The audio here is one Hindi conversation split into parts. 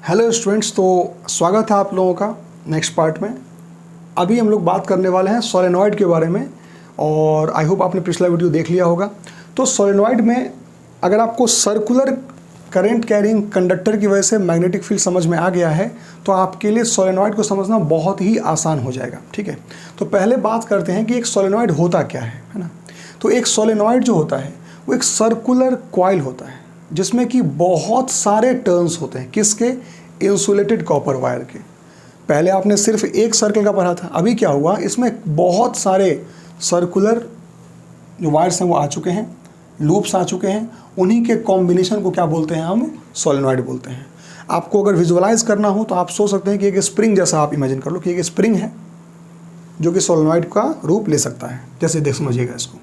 हेलो स्टूडेंट्स, तो स्वागत है आप लोगों का नेक्स्ट पार्ट में। अभी हम लोग बात करने वाले हैं सोलेनॉइड के बारे में और आई होप आपने पिछला वीडियो देख लिया होगा। तो सोलेनॉइड में अगर आपको सर्कुलर करंट कैरिंग कंडक्टर की वजह से मैग्नेटिक फील्ड समझ में आ गया है तो आपके लिए सोलेनॉइड को समझना बहुत ही आसान हो जाएगा। ठीक है, तो पहले बात करते हैं कि एक सोलेनॉइड होता क्या है ना। तो एक सोलेनॉइड जो होता है वो एक सर्कुलर कॉइल होता है जिसमें कि बहुत सारे टर्न्स होते हैं। किसके? इंसुलेटेड कॉपर वायर के। पहले आपने सिर्फ एक सर्कल का पढ़ा था, अभी क्या हुआ, इसमें बहुत सारे सर्कुलर जो वायर्स हैं वो आ चुके हैं, लूप्स आ चुके हैं। उन्हीं के कॉम्बिनेशन को क्या बोलते हैं? हम सोलेनॉइड बोलते हैं। आपको अगर विजुअलाइज करना हो तो आप सोच सकते हैं कि एक स्प्रिंग जैसा आप इमेजिन कर लो कि एक स्प्रिंग है जो कि सोलेनॉइड का रूप ले सकता है। जैसे देख समझिएगा इसको,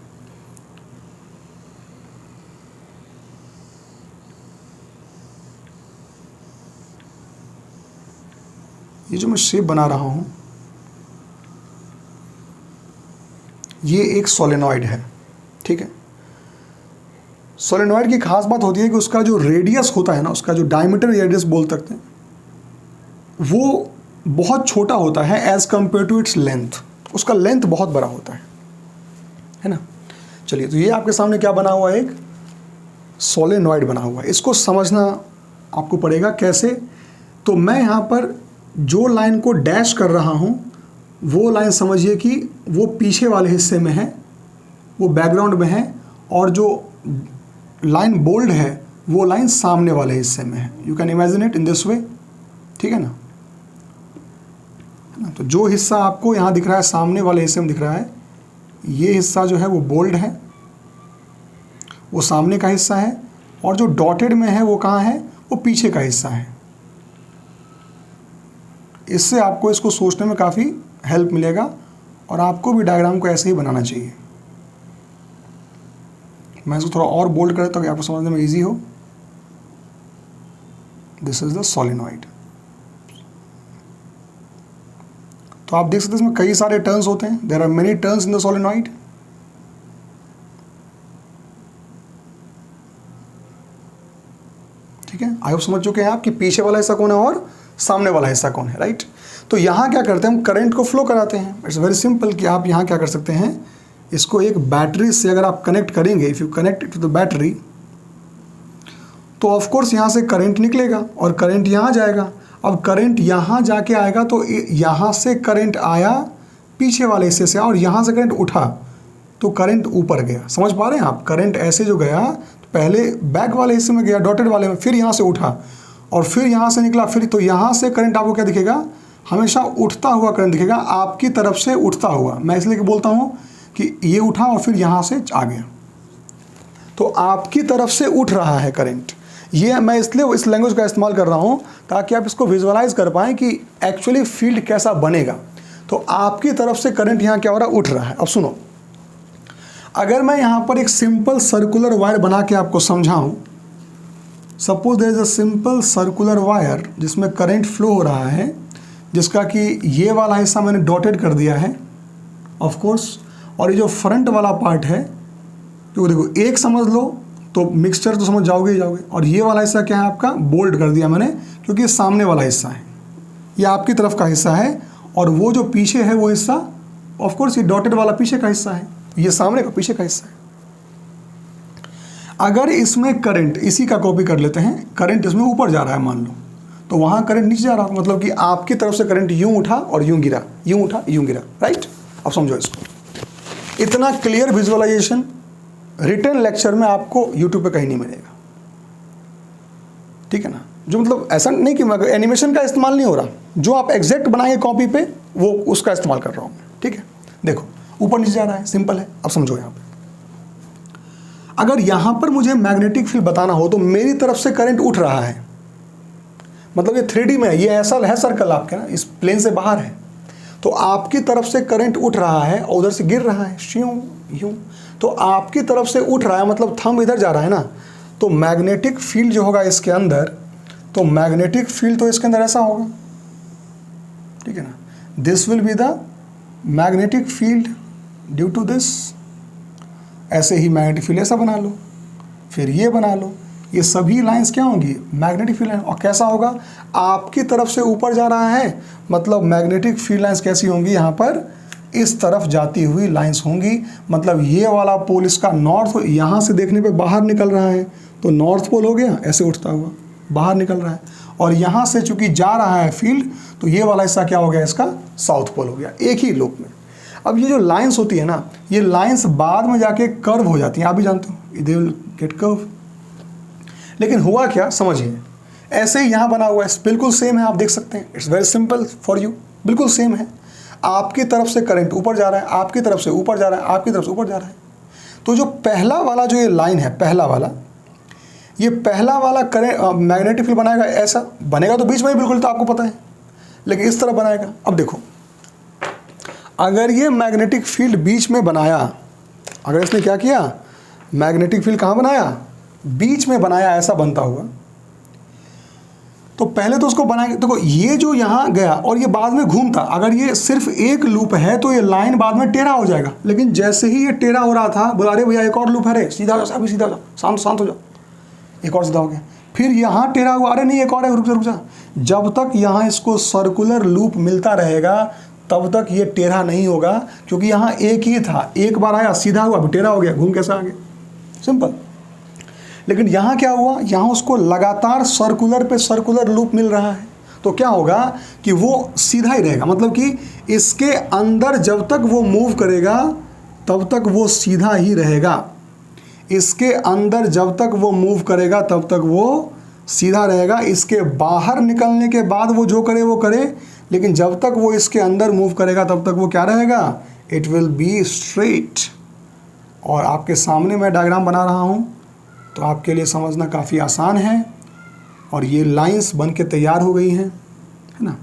ये जो मैं शेप बना रहा हूं ये एक सोलेनॉइड है। ठीक है, सोलेनॉइड की खास बात होती है कि उसका जो रेडियस होता है ना, उसका जो डायमीटर रेडियस बोल सकते हैं, वो बहुत छोटा होता है as compare to its length. उसका लेंथ बहुत बड़ा होता है ना। चलिए, तो ये आपके सामने क्या बना हुआ है? एक सोलेनॉइड बना हुआ है। इसको समझना आपको पड़ेगा कैसे। तो मैं यहाँ पर जो लाइन को डैश कर रहा हूँ वो लाइन समझिए कि वो पीछे वाले हिस्से में है, वो बैकग्राउंड में है, और जो लाइन बोल्ड है वो लाइन सामने वाले हिस्से में है। You can imagine it in this way. ठीक है ना। तो जो हिस्सा आपको यहाँ दिख रहा है सामने वाले हिस्से में दिख रहा है, ये हिस्सा जो है वो बोल्ड है, वो सामने का हिस्सा है, और जो डॉटेड में है वो कहाँ है? वो पीछे का हिस्सा है। इससे आपको इसको सोचने में काफ़ी हेल्प मिलेगा और आपको भी डायग्राम को ऐसे ही बनाना चाहिए। मैं इसको थोड़ा और बोल्ड करें ताकि आपको समझने में इजी हो। This is the solenoid. तो आप देख सकते हैं इसमें कई सारे टर्न्स होते हैं। There are many turns in the solenoid. ठीक है, आई होप समझ चुके हैं आप कि पीछे वाला हिस्सा कौन है और सामने वाला हिस्सा कौन है, राइट। तो यहाँ क्या करते हैं? हम करंट को फ्लो कराते हैं। इट्स वेरी सिंपल कि आप यहाँ क्या कर सकते हैं, इसको एक बैटरी से अगर आप कनेक्ट करेंगे, if you connect to the battery, तो ऑफ कोर्स यहाँ से करंट निकलेगा और करंट यहाँ जाएगा। अब करंट यहाँ जाके आएगा तो यहाँ से करंट आया पीछे वाले हिस्से से, और यहाँ से करंट उठा तो करंट ऊपर गया। समझ पा रहे हैं आप? करंट ऐसे जो गया तो पहले बैक वाले हिस्से में गया, डॉटेड वाले में, फिर यहाँ से उठा और फिर यहाँ से निकला, फिर तो यहाँ से करंट आपको क्या दिखेगा? हमेशा उठता हुआ करंट दिखेगा, आपकी तरफ से उठता हुआ। मैं इसलिए बोलता हूँ कि ये उठा और फिर यहाँ से आ गया, तो आपकी तरफ से उठ रहा है करंट। ये मैं इसलिए इस लैंग्वेज का इस्तेमाल कर रहा हूँ ताकि आप इसको विजुअलाइज कर पाएँ कि एक्चुअली फील्ड कैसा बनेगा। तो आपकी तरफ से करंट यहाँ क्या हो रहा है? उठ रहा है। अब सुनो, अगर मैं यहाँ पर एक सिंपल सर्कुलर वायर बना के आपको समझाऊँ, suppose there is a simple circular wire जिसमें करंट फ्लो हो रहा है, जिसका कि ये वाला हिस्सा मैंने डॉटेड कर दिया है ऑफ कोर्स, और ये जो फ्रंट वाला पार्ट है, तो देखो एक समझ लो तो मिक्सचर तो समझ जाओगे ही जाओगे। और ये वाला हिस्सा क्या है आपका? बोल्ड कर दिया मैंने, क्योंकि ये सामने वाला हिस्सा है, ये आपकी तरफ का हिस्सा है, और वो जो पीछे है वो हिस्सा ऑफ कोर्स ये डॉटेड वाला पीछे का हिस्सा है, ये सामने का पीछे का हिस्सा है। अगर इसमें करंट, इसी का कॉपी कर लेते हैं, करंट इसमें ऊपर जा रहा है मान लो, तो वहाँ करंट नीचे जा रहा है, मतलब कि आपकी तरफ से करंट यूं उठा और यूं गिरा, यूं उठा यूं गिरा, राइट। अब समझो इसको। इतना क्लियर विजुअलाइजेशन रिटन लेक्चर में आपको यूट्यूब पे कहीं नहीं मिलेगा। ठीक है ना। जो मतलब ऐसा नहीं कि एनिमेशन का इस्तेमाल नहीं हो रहा, जो आप एग्जैक्ट बनाएंगे कॉपी पे वो उसका इस्तेमाल कर रहा हूँ। ठीक है, देखो ऊपर नीचे जा रहा है, सिंपल है। अब समझो यहाँ पे अगर यहाँ पर मुझे मैग्नेटिक फील्ड बताना हो तो मेरी तरफ से करंट उठ रहा है, मतलब ये 3D में है, ये ऐसा है सर्कल आपके ना, इस प्लेन से बाहर है, तो आपकी तरफ से करंट उठ रहा है और उधर से गिर रहा है, यूं यूं। तो आपकी तरफ से उठ रहा है मतलब थंब इधर जा रहा है ना, तो मैग्नेटिक फील्ड जो होगा इसके अंदर, तो मैग्नेटिक फील्ड तो इसके अंदर ऐसा होगा। ठीक है ना, this will be the magnetic field due to this. ऐसे ही मैग्नेटिक फील्ड ऐसा बना लो, फिर ये बना लो, ये सभी लाइंस क्या होंगी, मैग्नेटिक फील्ड लाइन। और कैसा होगा, आपकी तरफ से ऊपर जा रहा है, मतलब मैग्नेटिक फील्ड लाइंस कैसी होंगी, यहाँ पर इस तरफ जाती हुई लाइंस होंगी। मतलब ये वाला पोल इसका नॉर्थ, यहाँ से देखने पे बाहर निकल रहा है तो नॉर्थ पोल हो गया, ऐसे उठता हुआ बाहर निकल रहा है। और यहाँ से चूंकि जा रहा है फील्ड, तो ये वाला हिस्सा क्या हो गया, इसका साउथ पोल हो गया, एक ही लूप में। अब ये जो लाइंस होती है ना, ये लाइंस बाद में जाके कर्व हो जाती हैं, आप भी जानते हो, दे विल गेट कर्व। लेकिन हुआ क्या, समझिए, ऐसे ही यहाँ बना हुआ है, बिल्कुल सेम है, आप देख सकते हैं, it's very simple for you, बिल्कुल सेम है। आपकी तरफ से करंट ऊपर जा रहा है, आपकी तरफ से ऊपर जा रहा है, आपकी तरफ से ऊपर जा रहा है। तो जो पहला वाला जो ये लाइन है, पहला वाला करंट मैग्नेटिक फील्ड बनाएगा, ऐसा बनेगा तो बीच में ही बिल्कुल, तो आपको पता है, लेकिन इस तरह बनाएगा। अब देखो, अगर ये मैग्नेटिक फील्ड बीच में बनाया, अगर इसने क्या किया, मैग्नेटिक फील्ड कहाँ बनाया, बीच में बनाया, ऐसा बनता हुआ, तो पहले तो उसको बनाएंगे। देखो ये जो यहाँ गया और ये बाद में घूमता, अगर ये सिर्फ एक लूप है तो ये लाइन बाद में टेढ़ा हो जाएगा। लेकिन जैसे ही ये टेढ़ा हो रहा था, बोला अरे भैया एक और लूप है रे, सीधा हो जा, अभी सीधा हो जा, शांत हो जा, एक और सीधा हो गया। फिर यहाँ टेढ़ा हुआ, अरे नहीं एक और है, रुक जा। जब तक यहाँ इसको सर्कुलर लूप मिलता रहेगा तब तक ये टेढ़ा नहीं होगा, क्योंकि यहाँ एक ही था, एक बार आया सीधा हुआ, अभी टेढ़ा हो गया, घूम कैसा आ गया, सिंपल। लेकिन यहाँ क्या हुआ, यहाँ उसको लगातार सर्कुलर पे सर्कुलर लूप मिल रहा है, तो क्या होगा कि वो सीधा ही रहेगा। मतलब कि इसके अंदर जब तक वो मूव करेगा तब तक वो सीधा ही रहेगा, इसके अंदर जब तक वो मूव करेगा तब तक वो सीधा रहेगा। इसके बाहर निकलने के बाद वो जो करे वो करे, लेकिन जब तक वो इसके अंदर मूव करेगा तब तक वो क्या रहेगा, इट विल बी स्ट्रेट। और आपके सामने मैं डायग्राम बना रहा हूँ तो आपके लिए समझना काफ़ी आसान है। और ये लाइंस बन के तैयार हो गई हैं, है ना।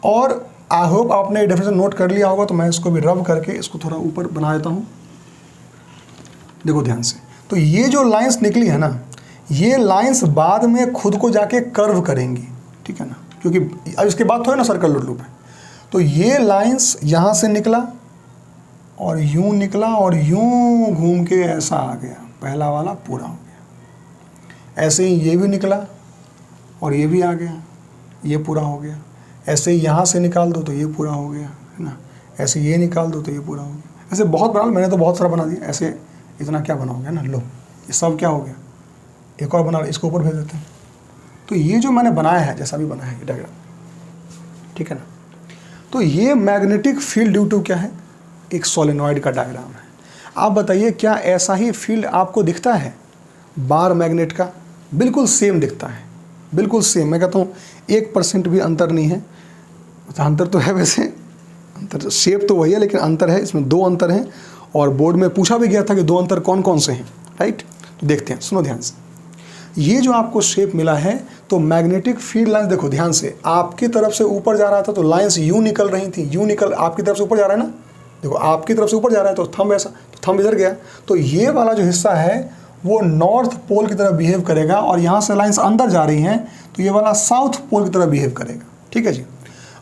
और आई होप आपने डेफिनेशन नोट कर लिया होगा, तो मैं इसको भी रब करके इसको थोड़ा ऊपर बना देता हूँ। देखो ध्यान से, तो ये जो लाइंस निकली है ना, ये लाइंस बाद में खुद को जाके कर्व करेंगी, ठीक है ना, क्योंकि अब इसके बाद थोड़ा ना सर्कल लूप है। तो ये लाइंस यहाँ से निकला और यूं निकला और यूं घूम के ऐसा आ गया, पहला वाला पूरा हो गया। ऐसे ही ये भी निकला और ये भी आ गया, ये पूरा हो गया। ऐसे ही यहाँ से निकाल दो तो ये पूरा हो गया, है ना। ऐसे ये निकाल दो तो ये पूरा हो गया। ऐसे बहुत बना, मैंने तो बहुत सारा बना दिया, ऐसे इतना क्या बनाओगे, है ना। लो ये सब क्या हो गया, एक और बना, इसको ऊपर भेज देते हैं। तो ये जो मैंने बनाया है, जैसा भी बनाया है डायग्राम, ठीक है ना। तो ये मैग्नेटिक फील्ड ड्यू टू क्या है, एक सोलेनॉइड का डायग्राम है। आप बताइए क्या ऐसा ही फील्ड आपको दिखता है बार मैग्नेट का? बिल्कुल सेम दिखता है, बिल्कुल सेम। मैं कहता हूँ 1% भी अंतर नहीं है। अंतर तो है वैसे, अंतर शेप तो वही है, लेकिन अंतर है, इसमें 2 अंतर हैं। और बोर्ड में पूछा भी गया था कि 2 अंतर कौन कौन से हैं, राइट। तो देखते हैं, सुनो ध्यान से। ये जो आपको शेप मिला है, तो मैग्नेटिक फील्ड लाइंस, देखो ध्यान से, आपकी तरफ से ऊपर जा रहा था तो लाइंस यूं निकल रही थी, यूं निकल, आपकी तरफ से ऊपर जा रहा है ना, देखो आपकी तरफ से ऊपर जा रहा है तो थंब ऐसा, तो थंब इधर गया। तो ये वाला जो हिस्सा है वो नॉर्थ पोल की तरह बिहेव करेगा, और यहाँ से लाइंस अंदर जा रही हैं तो ये वाला साउथ पोल की तरह बिहेव करेगा, ठीक है जी।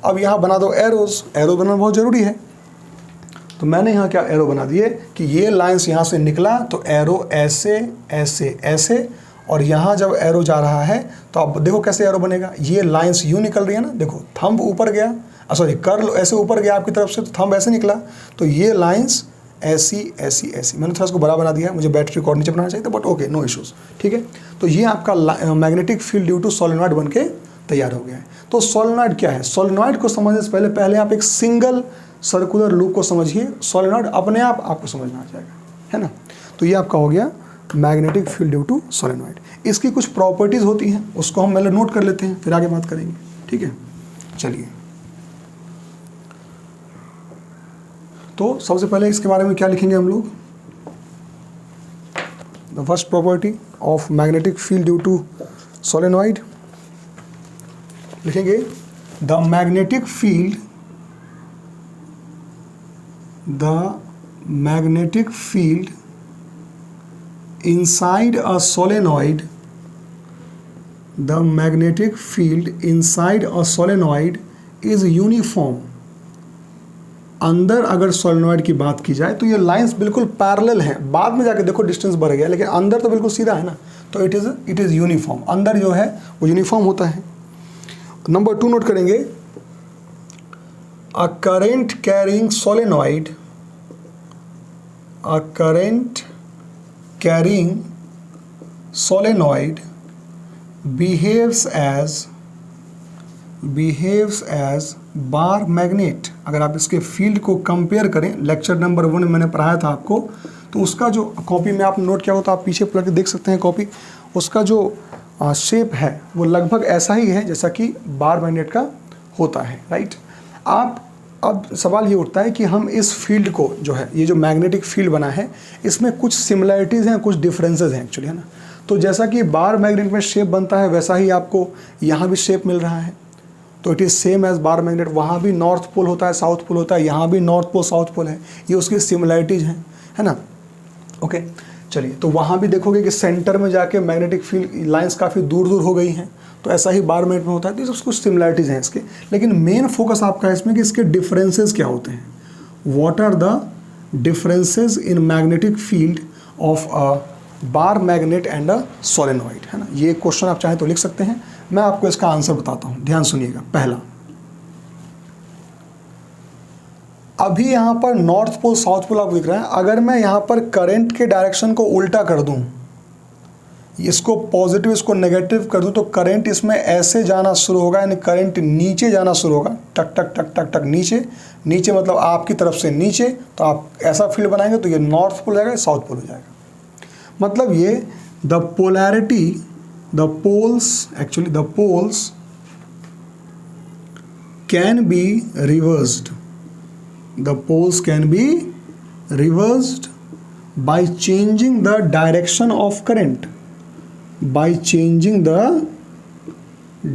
अब यहाँ बना दो एरोज, एरो बनाना बहुत ज़रूरी है। तो मैंने यहाँ क्या एरो बना दिए कि ये लाइंस यहाँ से निकला तो एरो ऐसे ऐसे ऐसे, और यहाँ जब एरो जा रहा है तो अब देखो कैसे एरो बनेगा। ये लाइंस यूँ निकल रही है ना, देखो थंब ऊपर गया, सॉरी कर्ल ऐसे ऊपर गया आपकी तरफ से, तो थंब ऐसे निकला, तो ये लाइंस ऐसी ऐसी ऐसी। मैंने थोड़ा इसको बड़ा बना दिया, मुझे बैटरी रिकॉर्ड नीचे बनाना चाहिए था, बट ओके, नो इश्यूज़, ठीक है। तो ये आपका magnetic field due to solenoid बन के तैयार हो गया है। तो सोलेनॉइड क्या है, सोलेनॉइड को समझने से पहले आप एक सिंगल सर्कुलर लूप को समझिए, सोलेनॉइड अपने आप आपको समझना आ जाएगा, है ना। तो ये आपका हो गया magnetic field due to solenoid. इसकी कुछ प्रॉपर्टीज़ होती हैं, उसको हम पहले नोट कर लेते हैं, फिर आगे बात करेंगे, ठीक है। चलिए, तो सबसे पहले इसके बारे में क्या लिखेंगे हम लोग। The first property of magnetic field due to solenoid, लिखेंगे the magnetic field inside a solenoid, the magnetic field inside a solenoid is uniform. अंदर अगर सोलेनॉइड की बात की जाए तो ये लाइंस बिल्कुल पैरेलल हैं, बाद में जाके देखो डिस्टेंस बढ़ गया, लेकिन अंदर तो बिल्कुल सीधा है ना, तो इट इज़ यूनिफॉर्म, अंदर जो है वो यूनिफॉर्म होता है। नंबर 2 नोट करेंगे, a current carrying solenoid, a current carrying solenoid behaves as bar magnet. अगर आप इसके फील्ड को कंपेयर करें, लेक्चर नंबर 1 में मैंने पढ़ाया था आपको, तो उसका जो कॉपी में आप नोट किया हो तो आप पीछे पलट के देख सकते हैं कॉपी, उसका जो शेप है वो लगभग ऐसा ही है जैसा कि बार मैग्नेट का होता है, राइट। अब सवाल ये उठता है कि हम इस फील्ड को जो है, ये जो मैग्नेटिक फील्ड बना है, इसमें कुछ सिमिलरिटीज़ हैं, कुछ डिफरेंसेस हैं एक्चुअली, है ना। तो जैसा कि बार मैग्नेट में शेप बनता है वैसा ही आपको यहाँ भी शेप मिल रहा है, तो it is same as bar magnet. वहाँ भी नॉर्थ पोल होता है, साउथ पोल होता है, यहाँ भी नॉर्थ पोल साउथ पोल है, ये उसकी सिमिलरिटीज़ हैं, है ना। ओके चलिए, तो वहाँ भी देखोगे कि सेंटर में जाके मैग्नेटिक फील्ड लाइंस काफ़ी दूर दूर हो गई हैं, तो ऐसा ही बार मैग्नेट में होता है। तो ये कुछ सिमिलरिटीज़ हैं इसके, लेकिन मेन फोकस आपका है इसमें कि इसके डिफरेंसेस क्या होते हैं। What are the differences in magnetic field of a bar magnet and a solenoid, है ना। ये क्वेश्चन आप चाहें तो लिख सकते हैं, मैं आपको इसका आंसर बताता हूं, ध्यान सुनिएगा। पहला, अभी यहां पर नॉर्थ पोल साउथ पोल आपको दिख रहा है, अगर मैं यहां पर करंट के डायरेक्शन को उल्टा कर दूं, इसको पॉजिटिव इसको नेगेटिव कर दूं, तो करंट इसमें ऐसे जाना शुरू होगा, यानी करंट नीचे जाना शुरू होगा, टक टक टक टक टक नीचे, नीचे मतलब आपकी तरफ से नीचे, तो आप ऐसा फील्ड बनाएंगे तो ये नॉर्थ पोल हो जाएगा, साउथ पोल हो जाएगा। मतलब ये the polarity, the poles can be reversed, the poles can be reversed by changing the direction of current, by changing the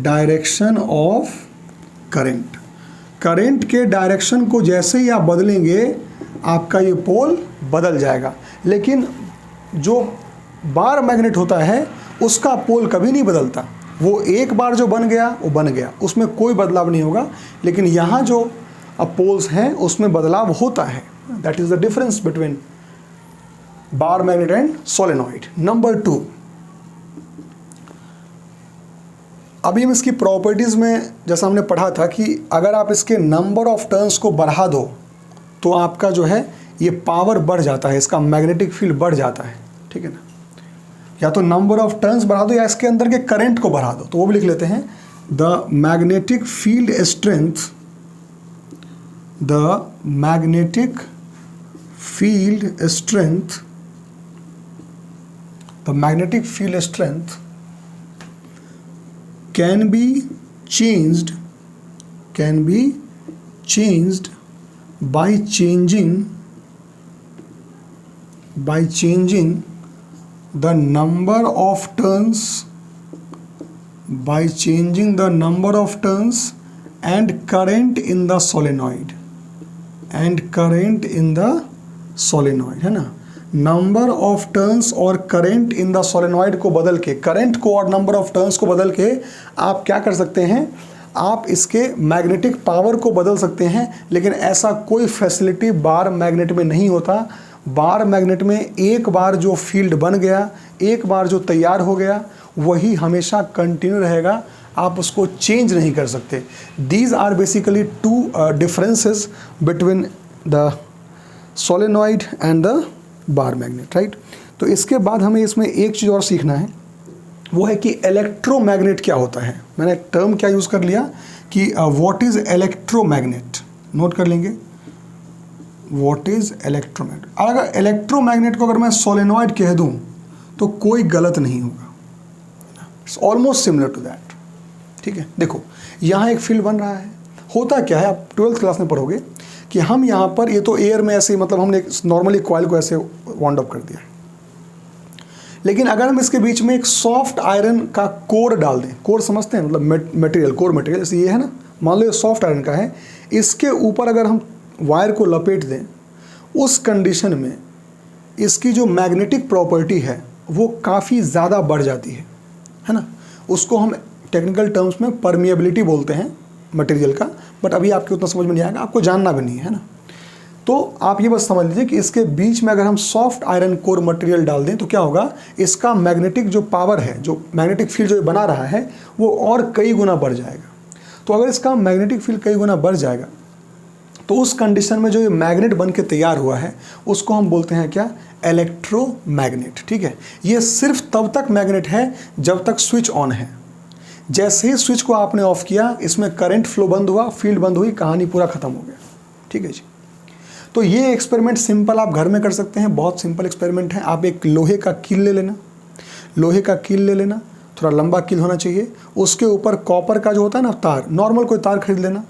direction of current। Current के डायरेक्शन को जैसे ही आप बदलेंगे आपका ये पोल बदल जाएगा, लेकिन जो बार मैग्नेट होता है उसका पोल कभी नहीं बदलता, वो एक बार जो बन गया वो बन गया, उसमें कोई बदलाव नहीं होगा। लेकिन यहाँ जो पोल्स हैं उसमें बदलाव होता है, that is the difference between bar magnet and solenoid. Number 2, अभी हम इसकी प्रॉपर्टीज में जैसा हमने पढ़ा था कि अगर आप इसके नंबर ऑफ टर्न्स को बढ़ा दो तो आपका जो है ये पावर बढ़ जाता है, इसका मैग्नेटिक फील्ड बढ़ जाता है, ठीक है ना। या तो नंबर ऑफ टर्न्स बढ़ा दो या इसके अंदर के करंट को बढ़ा दो, तो वो भी लिख लेते हैं। The magnetic field strength, the magnetic field strength, the magnetic field strength can be changed by changing the number of turns, by changing the number of turns and current in the solenoid, and current in the solenoid, है ना। नंबर ऑफ टर्न्स और करंट इन द सोलेनॉइड को बदल के, करंट को और नंबर ऑफ टर्न्स को बदल के आप क्या कर सकते हैं, आप इसके मैग्नेटिक पावर को बदल सकते हैं। लेकिन ऐसा कोई फैसिलिटी बार मैग्नेट में नहीं होता। बार मैग्नेट में एक बार जो फील्ड बन गया, एक बार जो तैयार हो गया, वही हमेशा कंटिन्यू रहेगा, आप उसको चेंज नहीं कर सकते। These are basically 2 differences between the solenoid and the bar magnet, right. तो इसके बाद हमें इसमें एक चीज़ और सीखना है, वो है कि इलेक्ट्रोमैग्नेट क्या होता है। मैंने टर्म क्या यूज़ कर लिया कि व्हाट इज़ इलेक्ट्रोमैग्नेट, नोट कर लेंगे। व्हाट इज़ इलेक्ट्रोमैग्नेट, अगर इलेक्ट्रोमैग्नेट को अगर मैं सोलेनॉइड कह दूँ तो कोई गलत नहीं होगा, it's almost similar to that, ठीक है। देखो यहाँ एक फील्ड बन रहा है, होता क्या है, आप 12th क्लास में पढ़ोगे कि हम यहाँ पर, ये तो एयर में ऐसे, मतलब हमने नॉर्मली कॉइल को ऐसे वाउंड अप कर दिया, लेकिन अगर हम इसके बीच में एक सॉफ्ट आयरन का कोर डाल दें, कोर समझते हैं, मतलब मटेरियल, कोर मटेरियल, जैसे ये है ना, मान लो ये सॉफ्ट आयरन का है, इसके ऊपर अगर हम वायर को लपेट दें, उस कंडीशन में इसकी जो मैग्नेटिक प्रॉपर्टी है वो काफ़ी ज़्यादा बढ़ जाती है ना। उसको हम टेक्निकल टर्म्स में परमिएबिलिटी बोलते हैं मटेरियल का, बट अभी आपको उतना समझ में नहीं आएगा, आपको जानना भी नहीं है ना। तो आप ये बस समझ लीजिए कि इसके बीच में अगर हम सॉफ्ट आयरन कोर मटेरियल डाल दें तो क्या होगा, इसका मैग्नेटिक जो पावर है, जो मैग्नेटिक फील्ड जो बना रहा है वो और कई गुना बढ़ जाएगा। तो अगर इसका मैग्नेटिक फील्ड कई गुना बढ़ जाएगा तो उस कंडीशन में जो ये मैग्नेट बन के तैयार हुआ है उसको हम बोलते हैं क्या, इलेक्ट्रोमैग्नेट। ठीक है, ये सिर्फ तब तक मैग्नेट है जब तक स्विच ऑन है। जैसे ही स्विच को आपने ऑफ किया, इसमें करंट फ्लो बंद हुआ, फील्ड बंद हुई, कहानी पूरा खत्म हो गया। ठीक है जी। तो ये एक्सपेरिमेंट सिंपल आप घर में कर सकते हैं, बहुत सिंपल एक्सपेरिमेंट है। आप एक लोहे का कील ले लेना, लोहे का कील ले लेना, थोड़ा लंबा कील होना चाहिए। उसके ऊपर कॉपर का जो होता है ना तार, नॉर्मल कोई तार खरीद लेना,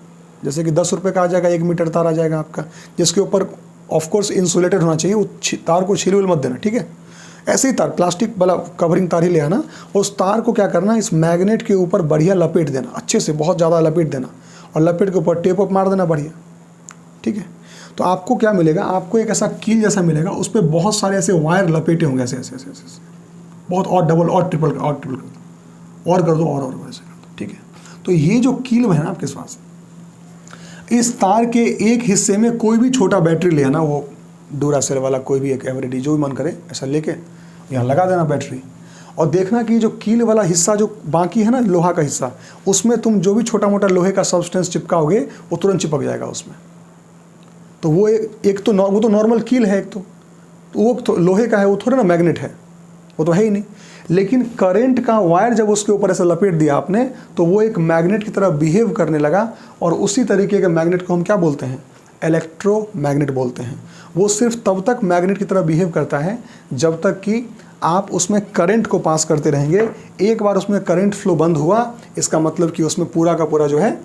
जैसे कि 10 रुपये का आ जाएगा, 1 मीटर तार आ जाएगा आपका, जिसके ऊपर ऑफकोर्स इंसुलेटेड होना चाहिए, वो तार को छील मत देना। ठीक है, ऐसे ही तार, प्लास्टिक वाला कवरिंग तार ही ले आना। उस तार को क्या करना, इस मैग्नेट के ऊपर बढ़िया लपेट देना, अच्छे से बहुत ज़्यादा लपेट देना, और लपेट के ऊपर टेप अप मार देना बढ़िया। ठीक है, तो आपको क्या मिलेगा, आपको एक ऐसा कील जैसा मिलेगा, उस पर बहुत सारे ऐसे वायर लपेटे होंगे, ऐसे ऐसे ऐसे ऐसे, बहुत, और डबल और ट्रिपल और ट्रिपल कर दो, और कर दो, और ऐसे कर दो। ठीक है, तो ये जो कील है ना आपके पास, इस तार के एक हिस्से में कोई भी छोटा बैटरी ले आना, वो डूरासेल वाला कोई भी एक एवरेडी जो भी मन करे ऐसा लेके यहाँ लगा देना बैटरी, और देखना कि जो कील वाला हिस्सा जो बाकी है ना, लोहा का हिस्सा, उसमें तुम जो भी छोटा मोटा लोहे का सब्सटेंस चिपकाओगे वो तुरंत चिपक जाएगा उसमें। तो वो वो तो नॉर्मल कील है, एक तो वो तो लोहे का है, वो थोड़ा ना मैग्नेट है, वो तो है ही नहीं। लेकिन करंट का वायर जब उसके ऊपर ऐसा लपेट दिया आपने, तो वो एक मैग्नेट की तरह बिहेव करने लगा, और उसी तरीके के मैग्नेट को हम क्या बोलते हैं, इलेक्ट्रोमैग्नेट बोलते हैं। वो सिर्फ तब तक मैग्नेट की तरह बिहेव करता है जब तक कि आप उसमें करंट को पास करते रहेंगे। एक बार उसमें करंट फ्लो बंद हुआ, इसका मतलब कि उसमें पूरा का पूरा जो है,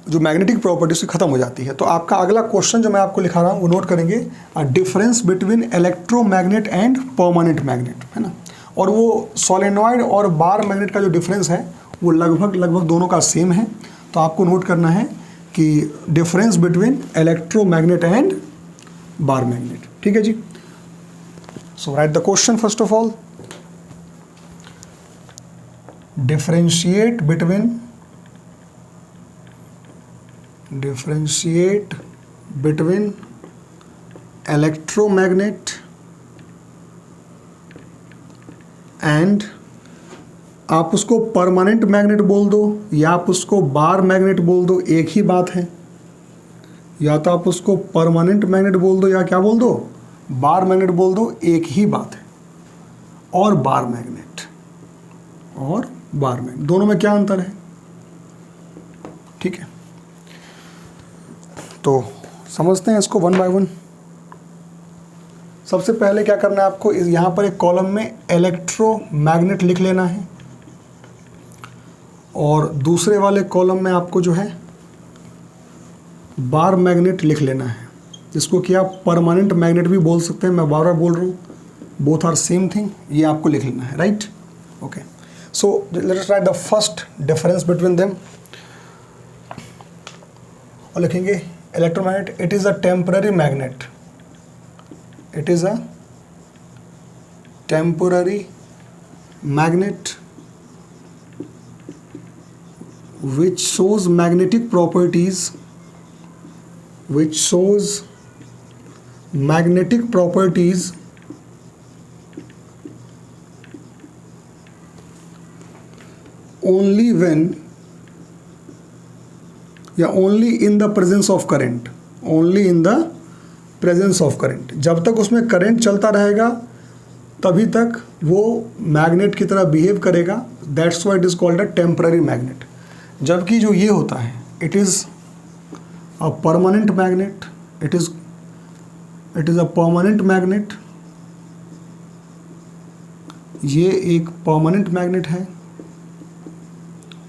जो मैग्नेटिक प्रॉपर्टीज खत्म हो जाती है। तो आपका अगला क्वेश्चन जो मैं आपको लिखा रहा हूँ वो नोट करेंगे, difference between electromagnet and permanent magnet, है ना। और वो सोलेनॉइड और बार मैग्नेट का जो डिफरेंस है वो लगभग दोनों का सेम है। तो आपको नोट करना है कि difference between electromagnet and bar magnet. ठीक है जी। So write the question first of all, differentiate between electromagnet and, आप उसको परमानेंट मैग्नेट बोल दो या आप उसको बार मैग्नेट बोल दो, एक ही बात है। या तो आप उसको परमानेंट मैग्नेट बोल दो या क्या बोल दो, बार मैग्नेट बोल दो, एक ही बात है। और बार मैग्नेट दोनों में क्या अंतर है, ठीक है। तो समझते हैं इसको वन बाय वन। सबसे पहले क्या करना है आपको, यहाँ पर एक कॉलम में इलेक्ट्रोमैग्नेट लिख लेना है, और दूसरे वाले कॉलम में आपको जो है बार मैग्नेट लिख लेना है, जिसको कि आप परमानेंट मैग्नेट भी बोल सकते हैं। मैं बार बार बोल रहा हूँ, बोथ आर सेम थिंग, ये आपको लिख लेना है, right. Okay, so let us right the first difference between them. और लिखेंगे electromagnet, it is a temporary magnet, it is a temporary magnet which shows magnetic properties only when only in the presence of current, only in the presence of current. जब तक उसमें करंट चलता रहेगा तभी तक वो मैग्नेट की तरह बिहेव करेगा, that's why it is called a temporary magnet. जबकि जो ये होता है, it is a permanent magnet, it is a permanent magnet, ये एक परमानेंट मैग्नेट है,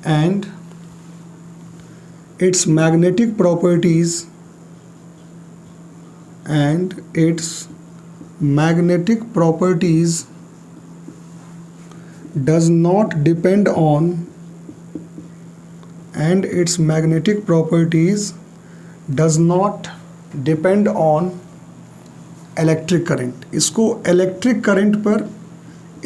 and its magnetic properties does not depend on electric current. इसको इलेक्ट्रिक करंट पर,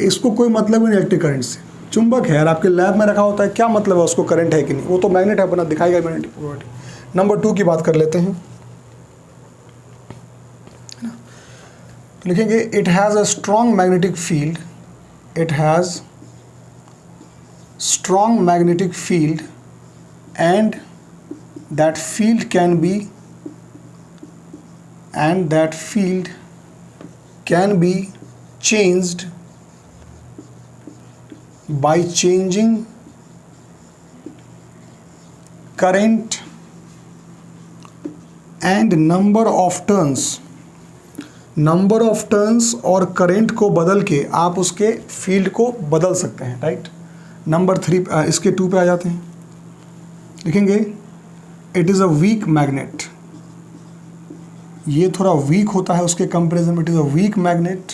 इसको कोई मतलब नहीं इलेक्ट्रिक करंट से। चुंबक है यार, आपके लैब में रखा होता है, क्या मतलब है उसको करंट है कि नहीं, वो तो मैग्नेट है अपना, दिखाएगा मैग्नेटिक प्रॉपर्टी। नंबर 2 की बात कर लेते हैं। तो लिखेंगे it has a strong magnetic field, it has strong magnetic field and that field can be changed by changing current and number of turns और करंट को बदल के आप उसके फील्ड को बदल सकते हैं, राइट। नंबर 3 इसके 2 पे आ जाते हैं, लिखेंगे it is a weak magnet, ये थोड़ा वीक होता है उसके कंपेरिजन में, it is a weak magnet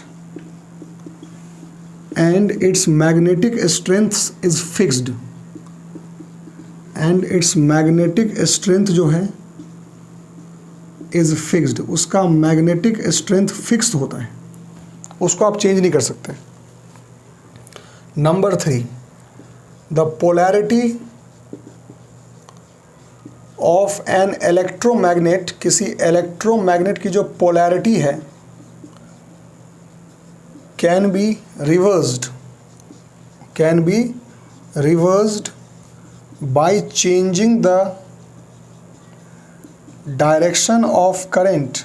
and its magnetic strength is fixed, and its magnetic strength जो है इज फिक्स्ड, उसका मैग्नेटिक स्ट्रेंथ फिक्स्ड होता है, उसको आप चेंज नहीं कर सकते। Number 3, the polarity of an electromagnet, किसी इलेक्ट्रोमैग्नेट की जो पोलैरिटी है can be reversed by changing the direction of current,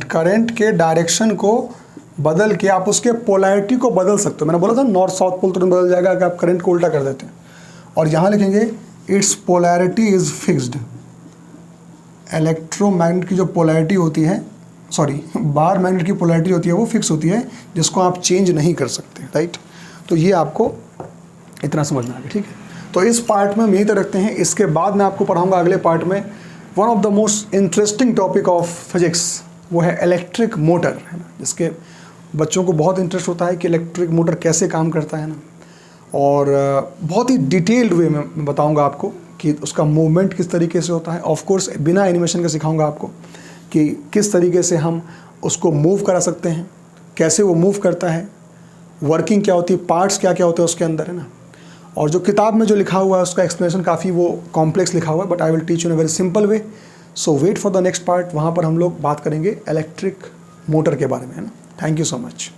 current के डायरेक्शन को बदल के आप उसके पोलैरिटी को बदल सकते हो। मैंने बोला था नॉर्थ साउथ पोल तुरंत बदल जाएगा अगर आप करंट को उल्टा कर देते हैं। और यहाँ लिखेंगे it's polarity is fixed, electromagnet की जो पोलैरिटी होती है, बार मैग्नेट की पोलैरिटी होती है वो फिक्स होती है, जिसको आप चेंज नहीं कर सकते, राइट। तो ये आपको इतना समझना है, ठीक है। तो इस पार्ट में हम यही तक रखते हैं। इसके बाद मैं आपको पढ़ाऊंगा अगले पार्ट में one of the most interesting topic of physics, वो है इलेक्ट्रिक मोटर, है ना, जिसके बच्चों को बहुत इंटरेस्ट होता है कि इलेक्ट्रिक मोटर कैसे काम करता है ना, और बहुत ही डिटेल्ड वे में बताऊंगा आपको कि उसका मूवमेंट किस तरीके से होता है। ऑफ कोर्स बिना एनिमेशन के सिखाऊंगा आपको कि किस तरीके से हम उसको मूव करा सकते हैं, कैसे वो मूव करता है, वर्किंग क्या होती है, पार्ट्स क्या क्या होते हैं उसके अंदर, है ना। और जो किताब में जो लिखा हुआ है उसका एक्सप्लेनेशन काफ़ी वो कॉम्प्लेक्स लिखा हुआ है, but I will teach you in a very simple way. So wait for the next part, वहाँ पर हम लोग बात करेंगे इलेक्ट्रिक मोटर के बारे में, है ना। Thank you so much.